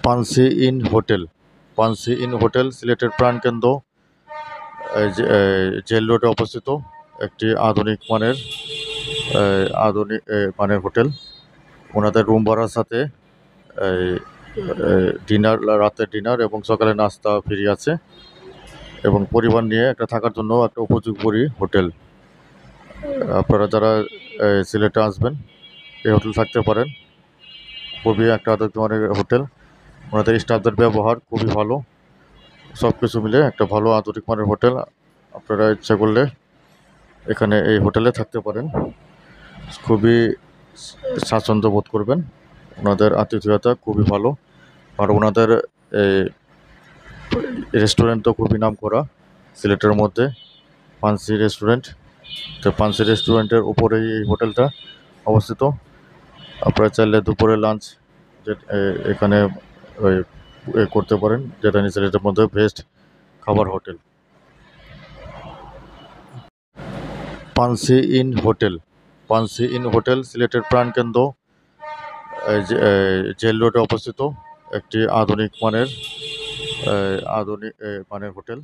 Pansy in hotel. Pansy in hotel সিলেটের প্রাণকেন্দ্র jail রোডে অবস্থিত একটি আধুনিক মানের হোটেল। ওনাদের রুম ভাড়ার সাথে ডিনার, রাতের ডিনার এবং সকালে নাস্তা ফ্রি আছে, এবং পরিবার নিয়ে একটা থাকার জন্য একটা উপযোগী হোটেল। আপনারা যারা সিলেটে আসবেন এই হোটেল থাকতে পারেন। খুবই একটা আধুনিক মানের হোটেল। ওনাদের স্টাফদের ব্যবহার খুবই ভালো। সব কিছু মিলে একটা ভালো আধুনিক মানের হোটেল। আপনারা ইচ্ছা করলে এখানে এই হোটেলে থাকতে পারেন, খুবই স্বাচ্ছন্দ্য বোধ করবেন। ওনাদের আতিথেয়তা খুবই ভালো, আর ওনাদের রেস্টুরেন্টও খুবই নামকরা সিলেটের মধ্যে, পানসি রেস্টুরেন্ট। তো পানসি রেস্টুরেন্টের উপরেই এই হোটেলটা অবস্থিত। আপনারা চাইলে দুপুরে লাঞ্চ এখানে করতে পারেন, যেটা সিলেটের মধ্যে বেস্ট খাবার hotel. Pansy in hotel. Pansy in hotel সিলেটের প্রাণকেন্দ্র জেল রোডে অবস্থিত একটি আধুনিক মানের হোটেল।